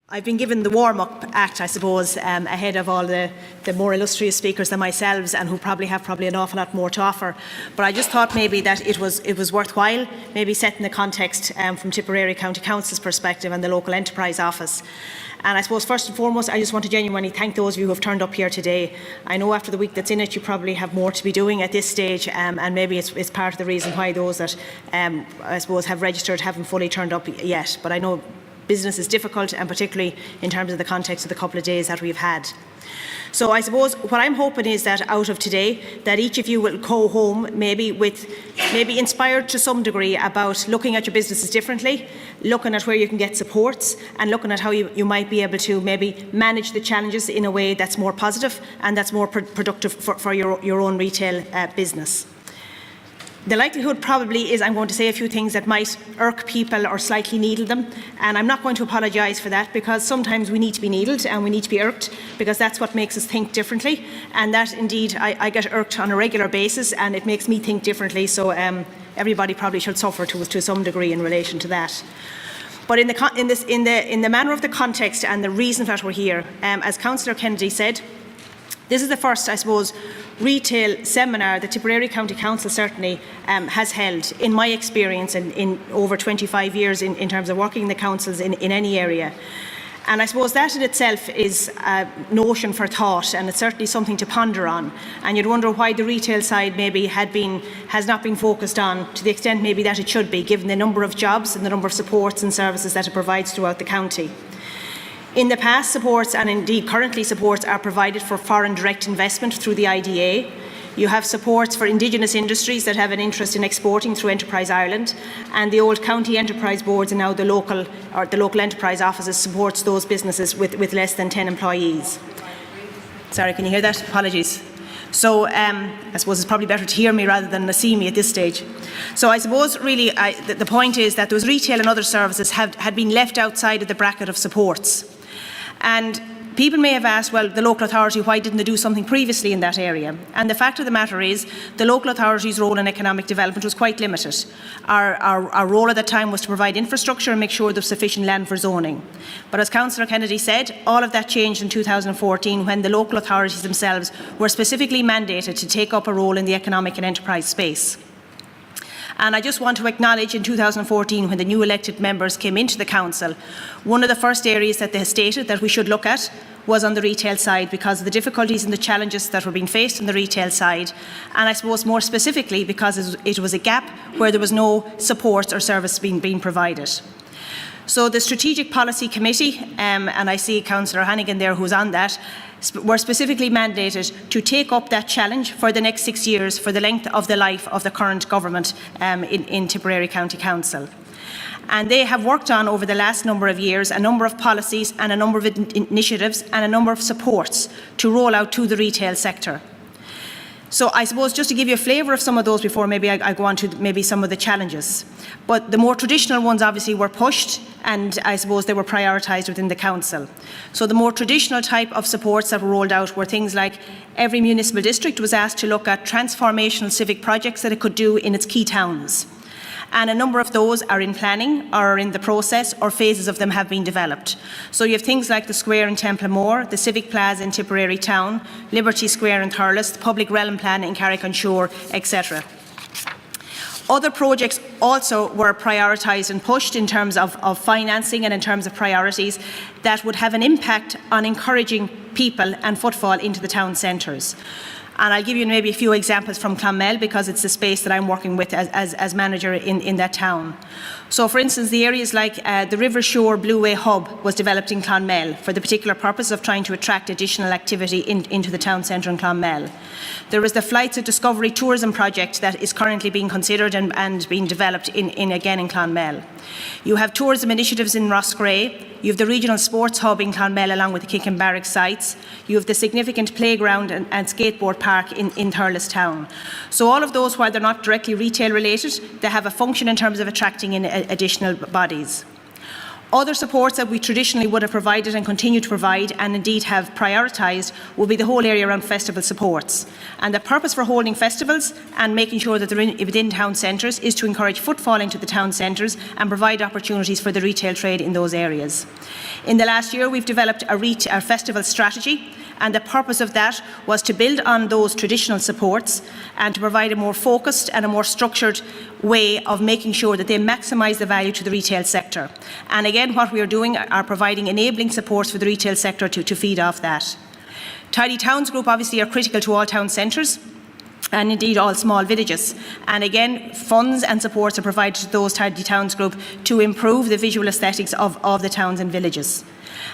I've been given the warm-up act, I suppose, ahead of all the more illustrious speakers than myself, and who probably have an awful lot more to offer. But I just thought maybe that it was worthwhile, maybe setting the context from Tipperary County Council's perspective and the local enterprise office. And I suppose first and foremost, I just want to genuinely thank those of you who have turned up here today. I know after the week that's in it, you probably have more to be doing at this stage, and maybe it's part of the reason why those that I suppose have registered haven't fully turned up yet. But I know business is difficult, and particularly in terms of the context of the couple of days that we've had. So I suppose what I'm hoping is that out of today, that each of you will go home maybe inspired to some degree about looking at your businesses differently, looking at where you can get supports, and looking at how you might be able to maybe manage the challenges in a way that's more positive and that's more productive for your own retail business. The likelihood probably is I'm going to say a few things that might irk people or slightly needle them, and I'm not going to apologise for that, because sometimes we need to be needled and we need to be irked, because that's what makes us think differently, and that indeed I get irked on a regular basis, and it makes me think differently, so everybody probably should suffer to some degree in relation to that. But in the manner of the context and the reason that we're here, as Councillor Kennedy said, this is the first, I suppose, retail seminar that Tipperary County Council certainly has held, in my experience, in over 25 years in terms of working in the councils in any area. And I suppose that in itself is a notion for thought, and it's certainly something to ponder on. And you'd wonder why the retail side maybe has not been focused on to the extent maybe that it should be, given the number of jobs and the number of supports and services that it provides throughout the county. In the past, supports, and indeed currently supports, are provided for foreign direct investment through the IDA. You have supports for indigenous industries that have an interest in exporting through Enterprise Ireland, and the old county enterprise boards and now the local enterprise offices supports those businesses with less than 10 employees. Sorry, can you hear that? Apologies. So I suppose it's probably better to hear me rather than see me at this stage. So I suppose really the point is that those retail and other services had been left outside of the bracket of supports. And people may have asked, well, the local authority, why didn't they do something previously in that area? And the fact of the matter is, the local authority's role in economic development was quite limited. Our role at that time was to provide infrastructure and make sure there was sufficient land for zoning. But as Councillor Kennedy said, all of that changed in 2014 when the local authorities themselves were specifically mandated to take up a role in the economic and enterprise space. And I just want to acknowledge in 2014, when the new elected members came into the council, one of the first areas that they stated that we should look at was on the retail side, because of the difficulties and the challenges that were being faced on the retail side, and I suppose more specifically because it was a gap where there was no support or service being provided. So the Strategic Policy Committee, and I see Councillor Hannigan there who's on that, were specifically mandated to take up that challenge for the next 6 years, for the length of the life of the current government in Tipperary County Council. And they have worked on, over the last number of years, a number of policies and a number of initiatives and a number of supports to roll out to the retail sector. So I suppose just to give you a flavour of some of those before maybe I go on to maybe some of the challenges. But the more traditional ones obviously were pushed, and I suppose they were prioritised within the council. So the more traditional type of supports that were rolled out were things like every municipal district was asked to look at transformational civic projects that it could do in its key towns. And a number of those are in planning or are in the process, or phases of them have been developed. So you have things like the Square in Templemore, the Civic Plaza in Tipperary Town, Liberty Square in Thurles, the Public Realm Plan in Carrick-on-Shore, etc. Other projects also were prioritised and pushed in terms of financing and in terms of priorities that would have an impact on encouraging people and footfall into the town centres. And I'll give you maybe a few examples from Clonmel, because it's the space that I'm working with as manager in that town. So for instance, the areas like the River Shore Blueway Hub was developed in Clonmel for the particular purpose of trying to attract additional activity into the town centre in Clonmel. There is the Flights of Discovery tourism project that is currently being considered and being developed again in Clonmel. You have tourism initiatives in Roscrea. You have the regional sports hub in Clonmel along with the Kickin Barrack sites. You have the significant playground and skateboard park in Thurles Town. So all of those, while they're not directly retail related, they have a function in terms of attracting in additional bodies. Other supports that we traditionally would have provided and continue to provide, and indeed have prioritised, will be the whole area around festival supports. And the purpose for holding festivals and making sure that they're within town centres is to encourage footfall into the town centres and provide opportunities for the retail trade in those areas. In the last year, we've developed a festival strategy, and the purpose of that was to build on those traditional supports and to provide a more focused and a more structured way of making sure that they maximise the value to the retail sector. And again, what we are doing are providing enabling supports for the retail sector to feed off that. Tidy Towns Group obviously are critical to all town centres and indeed all small villages. And again, funds and supports are provided to those Tidy Towns Group to improve the visual aesthetics of the towns and villages.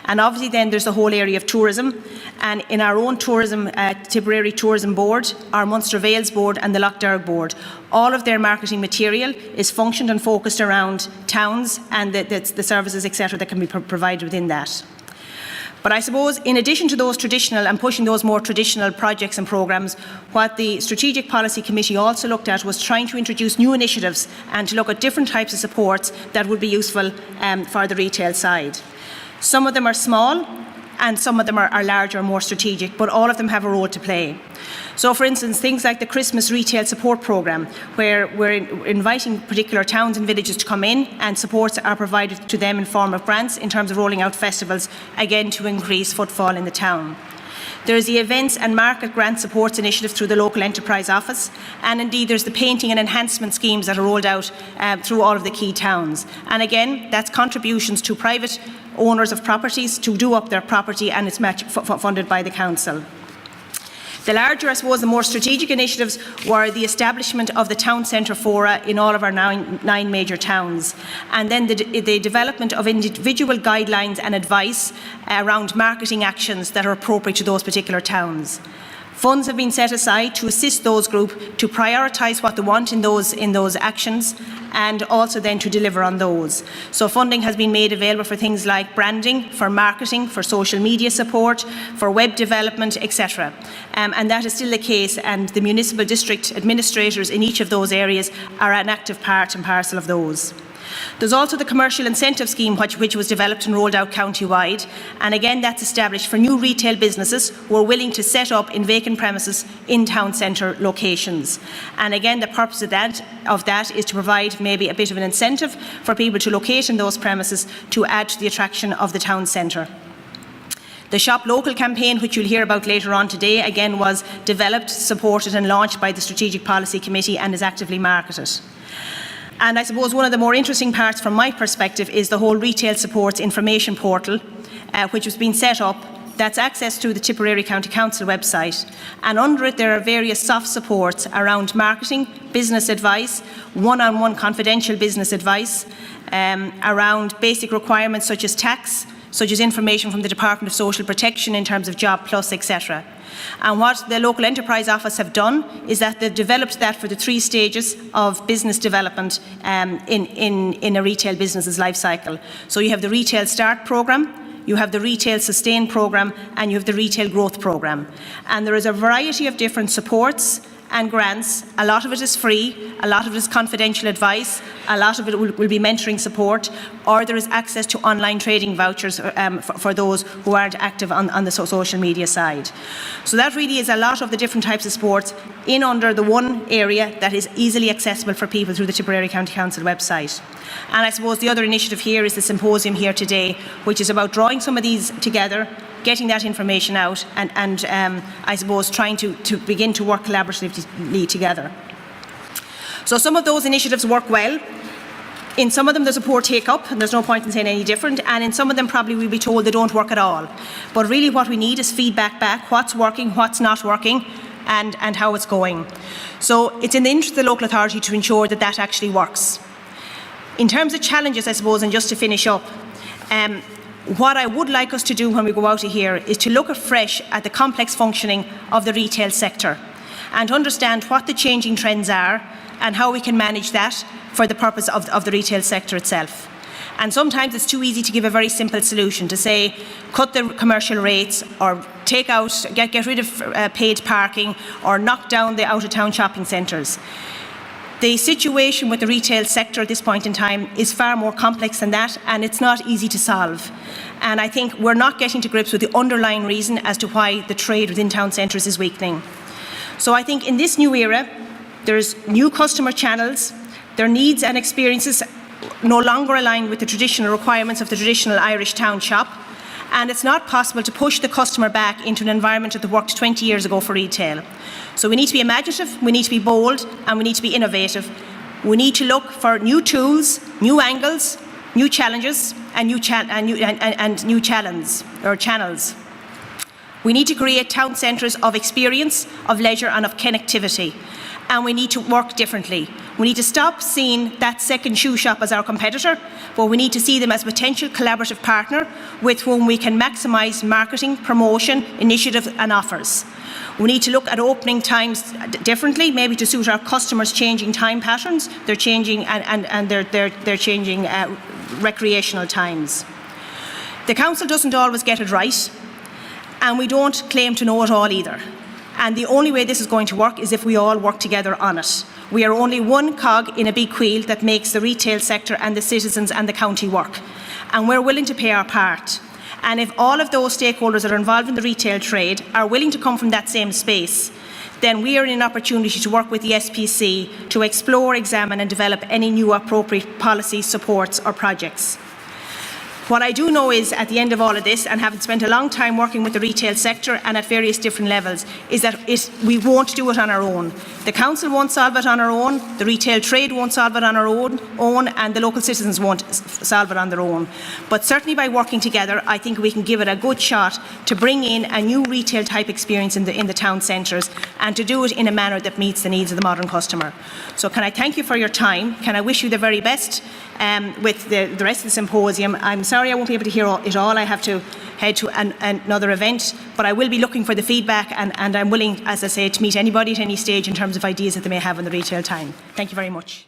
And obviously then there's the whole area of tourism, and in our own tourism, Tipperary Tourism Board, our Munster Vales Board and the Lough Board, all of their marketing material is functioned and focused around towns and the services, etc., that can be provided within that. But I suppose in addition to those traditional and pushing those more traditional projects and programmes, what the Strategic Policy Committee also looked at was trying to introduce new initiatives and to look at different types of supports that would be useful for the retail side. Some of them are small and some of them are larger, more strategic, but all of them have a role to play. So for instance, things like the Christmas Retail Support Programme, where we're inviting particular towns and villages to come in, and supports are provided to them in form of grants in terms of rolling out festivals, again to increase footfall in the town. There is the Events and Market Grant Supports Initiative through the Local Enterprise Office, and indeed there's the painting and enhancement schemes that are rolled out through all of the key towns. And again, that's contributions to private owners of properties to do up their property, and it's funded by the council. The larger, I suppose, the more strategic initiatives were the establishment of the town centre fora in all of our nine major towns, and then the development of individual guidelines and advice around marketing actions that are appropriate to those particular towns. Funds have been set aside to assist those groups to prioritise what they want in those actions, and also then to deliver on those. So funding has been made available for things like branding, for marketing, for social media support, for web development, etc. And that is still the case, and the municipal district administrators in each of those areas are an active part and parcel of those. There's also the Commercial Incentive Scheme, which was developed and rolled out county-wide, and again that's established for new retail businesses who are willing to set up in vacant premises in town centre locations. And again, the purpose of that is to provide maybe a bit of an incentive for people to locate in those premises to add to the attraction of the town centre. The Shop Local campaign, which you'll hear about later on today, again was developed, supported and launched by the Strategic Policy Committee and is actively marketed. And I suppose one of the more interesting parts from my perspective is the whole Retail Supports Information Portal, which has been set up. That's access to the Tipperary County Council website, and under it there are various soft supports around marketing, business advice, one-on-one confidential business advice, around basic requirements such as tax, such as information from the Department of Social Protection in terms of Job Plus, etc. And what the Local Enterprise Office have done is that they've developed that for the 3 stages of business development in a retail business's life cycle. So you have the Retail Start Programme, you have the Retail Sustain Programme, and you have the Retail Growth Programme. And there is a variety of different supports and grants. A lot of it is free, a lot of it is confidential advice, a lot of it will be mentoring support, or there is access to online trading vouchers for those who aren't active on the social media side. So that really is a lot of the different types of supports in under the one area that is easily accessible for people through the Tipperary County Council website. And I suppose the other initiative here is the symposium here today, which is about drawing some of these together, getting that information out, and I suppose trying to begin to work collaboratively together. So some of those initiatives work well. In some of them there's a poor take-up, and there's no point in saying any different, and in some of them probably we'll be told they don't work at all. But really what we need is feedback back, what's working, what's not working, and how it's going. So it's in the interest of the local authority to ensure that that actually works. In terms of challenges, I suppose, and just to finish up, what I would like us to do when we go out of here is to look afresh at the complex functioning of the retail sector and to understand what the changing trends are and how we can manage that for the purpose of the retail sector itself. And sometimes it's too easy to give a very simple solution, to say cut the commercial rates, or take out, get rid of paid parking, or knock down the out-of-town shopping centres. The situation with the retail sector at this point in time is far more complex than that, and it's not easy to solve. And I think we're not getting to grips with the underlying reason as to why the trade within town centres is weakening. So I think in this new era, there's new customer channels, their needs and experiences no longer aligned with the traditional requirements of the traditional Irish town shop, and it's not possible to push the customer back into an environment that worked 20 years ago for retail. So we need to be imaginative, we need to be bold, and we need to be innovative. We need to look for new tools, new angles, new challenges, and new channels. We need to create town centres of experience, of leisure, and of connectivity. And we need to work differently. We need to stop seeing that second shoe shop as our competitor, but we need to see them as a potential collaborative partner with whom we can maximise marketing, promotion, initiative and offers. We need to look at opening times differently, maybe to suit our customers' changing time patterns, their changing their changing recreational times. The Council doesn't always get it right, and we don't claim to know it all either. And the only way this is going to work is if we all work together on it. We are only one cog in a big wheel that makes the retail sector and the citizens and the county work. And we're willing to play our part. And if all of those stakeholders that are involved in the retail trade are willing to come from that same space, then we are in an opportunity to work with the SPC to explore, examine and develop any new appropriate policies, supports or projects. What I do know is, at the end of all of this, and having spent a long time working with the retail sector and at various different levels, is that we won't do it on our own. The Council won't solve it on our own, the retail trade won't solve it on our own, and the local citizens won't solve it on their own. But certainly by working together, I think we can give it a good shot to bring in a new retail type experience in the town centres, and to do it in a manner that meets the needs of the modern customer. So can I thank you for your time? Can I wish you the very best with the rest of the symposium? I'm sorry I won't be able to hear it all. I have to head to another event, but I will be looking for the feedback, and I'm willing, as I say, to meet anybody at any stage in terms of ideas that they may have on the retail time. Thank you very much.